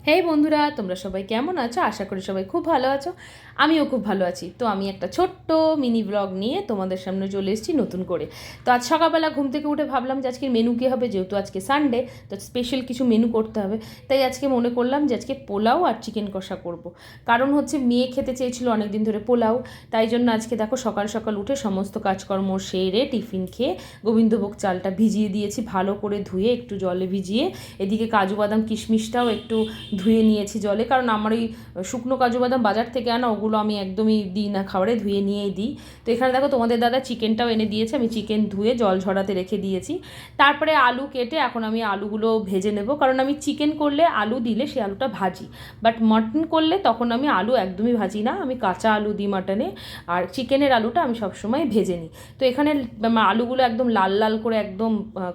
হেই বন্ধুরা, তোমরা সবাই কেমন আছো? আশা করি সবাই খুব ভালো আছো। আমিও খুব ভালো আছি। তো আমি একটা ছোট্ট মিনি ব্লগ নিয়ে তোমাদের সামনে চলে এসেছি নতুন করে। তো আজ সকালবেলা ঘুম থেকে উঠে ভাবলাম যে আজকে মেনু কী হবে, যেহেতু আজকে সানডে, তো স্পেশাল কিছু মেনু করতে হবে। তাই আজকে মনে করলাম যে আজকে পোলাও আর চিকেন কষা করব। কারণ হচ্ছে মেয়ে খেতে চেয়েছিল অনেক দিন ধরে পোলাও, তাই জন্য আজকে দেখো সকাল সকাল উঠে সমস্ত কাজকর্ম সেরে টিফিন খেয়ে গোবিন্দভোগ চালটা ভিজিয়ে দিয়েছি, ভালো করে ধুয়ে একটু জলে ভিজিয়ে। এদিকে কাজু বাদাম কিশমিশটাও একটু ধুয়ে নিয়েছি জলে, কারণ আমার ওই শুকনো কাজু বাদাম বাজার থেকে আনা, ওগুলো আমি একদমই দিই না খাবারে, ধুয়ে নিয়েই দিই। তো এখানে দেখো তোমাদের দাদা চিকেনটাও এনে দিয়েছে, আমি চিকেন ধুয়ে জল ঝরাতে রেখে দিয়েছি। তারপরে আলু কেটে এখন আমি আলুগুলো ভেজে নেব, কারণ আমি চিকেন করলে আলু দিলে সেই আলুটা ভাজি, বাট মাটন করলে তখন আমি আলু একদমই ভাজি না, আমি কাঁচা আলু দিই মাটনে। আর চিকেনের আলুটা আমি সবসময় ভেজে নিই। তো এখানে আলুগুলো একদম লাল লাল করে একদম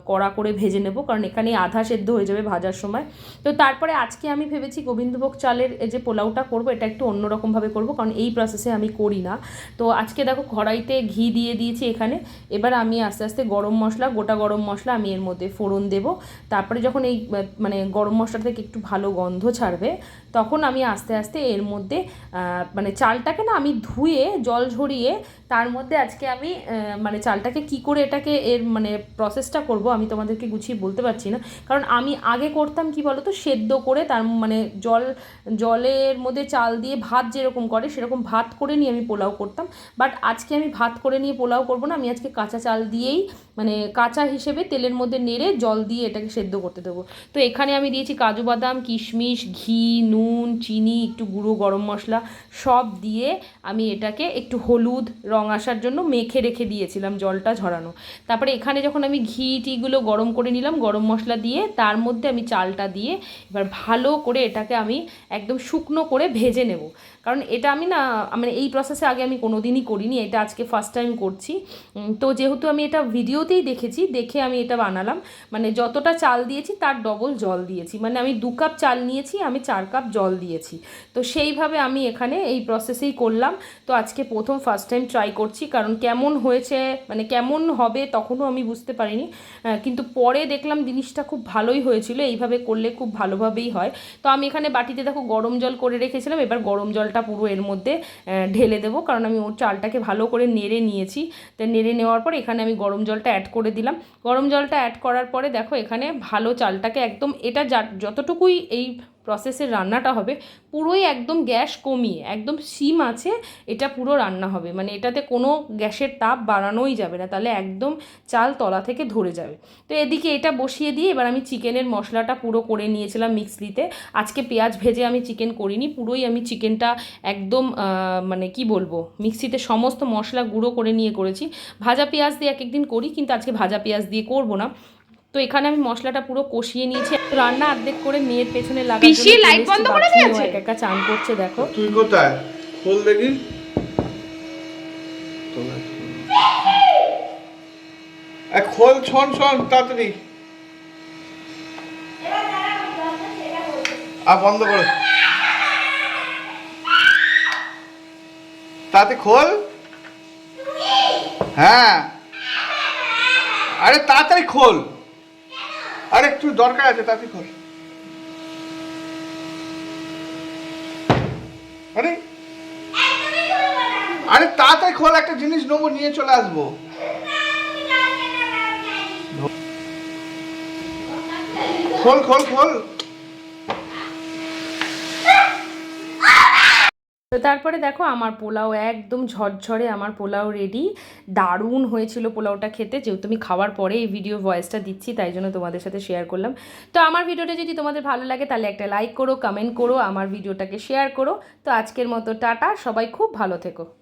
কড়া করে ভেজে নেব, কারণ এখানে আধা সেদ্ধ হয়ে যাবে ভাজার সময়। তো তারপরে আজকে আমি ভেবেছি গোবিন্দভোগ চালের যে পোলাওটা করব, এটা একটু অন্যরকমভাবে করব, কারণ এই প্রসেসে আমি করি না। তো আজকে দেখো কড়াইতে ঘি দিয়ে দিয়েছি এখানে। এবার আমি আস্তে আস্তে গরম মশলা, গোটা গরম মশলা আমি এর মধ্যে ফোড়ন দেব। তারপরে যখন এই মানে গরম মশলা থেকে একটু ভালো গন্ধ ছাড়বে, তখন আমি আস্তে আস্তে এর মধ্যে মানে চালটাকে না আমি ধুয়ে জল ঝরিয়ে তার মধ্যে আজকে আমি মানে চালটাকে কি করে এটাকে এর মানে প্রসেসটা করব আমি তোমাদেরকে গুছিয়ে বলতে পারছি না। কারণ আমি আগে করতাম কি বলো তো, সেদ্ধ করে তার মানে জলের মধ্যে চাল দিয়ে ভাত যেরকম করে সেরকম ভাত করে নিয়ে আমি পোলাও করতাম। বাট আজকে আমি ভাত করে নিয়ে পোলাও করব না, আমি আজকে কাঁচা চাল দিয়েই মানে কাঁচা হিসেবে তেলের মধ্যে নেড়ে জল দিয়ে এটাকে সেদ্ধ করতে দেবো। তো এখানে আমি দিয়েছি কাজু বাদাম, কিশমিশ, ঘি, নুন, চিনি, একটু গুঁড়ো গরম মশলা সব দিয়ে আমি এটাকে একটু হলুদ রং আসার জন্য মেখে রেখে দিয়েছিলাম জলটা ঝরানো। তারপরে এখানে যখন আমি ঘি টিগুলো গরম করে নিলাম, গরম মশলা দিয়ে তার মধ্যে আমি চালটা দিয়ে এবার ভালো করে এটাকে আমি একদম শুকনো করে ভেজে নেব। কারণ এটা আমি না মানে এই প্রসেসে আগে আমি কোনো দিনই করিনি, এটা আজকে ফার্স্ট টাইম করছি। তো যেহেতু আমি এটা ভিডিওতেই দেখেছি, দেখে আমি এটা বানালাম। মানে যতটা চাল দিয়েছি তার ডবল জল দিয়েছি, মানে আমি 2 কাপ চাল নিয়েছি, আমি 4 কাপ জল দিয়েছি। তো সেইভাবে আমি এখানে এই প্রসেসেই করলাম। তো আজকে প্রথম ফার্স্ট টাইম ট্রাই করছি, কারণ কেমন হয়েছে মানে কেমন হবে তখনও আমি বুঝতে পারিনি, কিন্তু পরে দেখলাম জিনিসটা খুব ভালোই হয়েছিল, এইভাবে করলে খুব ভালোভাবেই হয়। তো আমি এখানে বাটিতে দেখো গরম জল করে রেখেছিলাম, এবার গরম জলটা পুরো এর মধ্যে ঢেলে দেবো, কারণ আমি ওর চালটাকে ভালো করে নেড়ে নিয়েছি। তো নেড়ে নেওয়ার পর এখানে আমি গরম জলটা অ্যাড করে দিলাম। গরম জলটা অ্যাড করার পরে দেখো এখানে ভালো চালটাকে একদম এটা যতটুকুই এই প্রসেসের রান্নাটা হবে পুরোই একদম গ্যাস কমিয়ে একদম সিম আছে এটা পুরো রান্না হবে, মানে এটাতে কোনো গ্যাসের তাপ বাড়ানোই যাবে না, তাহলে একদম চাল তলা থেকে ধরে যাবে। তো এদিকে এটা বসিয়ে দিয়ে এবার আমি চিকেনের মশলাটা পুরো করে নিয়েছিলাম মিক্সিতে। আজকে পেঁয়াজ ভেজে আমি চিকেন করিনি, পুরোই আমি চিকেনটা একদম মানে কি বলবো, মিক্সিতে সমস্ত মশলা গুঁড়ো করে নিয়ে করেছি। ভাজা পেঁয়াজ দিয়ে এক একদিন করি, কিন্তু আজকে ভাজা পেঁয়াজ দিয়ে করবো না। তো এখানে আমি মশলাটা পুরো কষিয়ে নিয়েছি, রান্না অর্ধেক করে মেয়ের পেছনে লাগার জন্য লাইট বন্ধ করে দিয়েছে, একা একা চান করছে দেখো। তুই কোথায় খোল দেখি, খোল শোন শোন তাড়াতাড়ি, বন্ধ করো তাড়াতাড়ি খোল। হ্যাঁ আরে তাড়াতাড়ি খোল, আরে একটু দরকার আছে, তাড়াতাড়ি খোল। আরে আরে তাড়াতাড়ি খোল, একটা জিনিস নেবো, নিয়ে চলে আসবো। খোল খোল খোল। তো তারপরে দেখো আমার পোলাও একদম ঝরঝরে আমার পোলাও রেডি। দারুণ হয়েছিল পোলাওটা খেতে, যেহেতু আমি খাওয়ার পরে এই ভিডিও ভয়েসটা দিচ্ছি তাই জন্য তোমাদের সাথে শেয়ার করলাম। তো আমার ভিডিওটা যদি তোমাদের ভালো লাগে তাহলে একটা লাইক করো, কমেন্ট করো, আমার ভিডিওটাকে শেয়ার করো। তো আজকের মতো টাটা, সবাই খুব ভালো থেকো।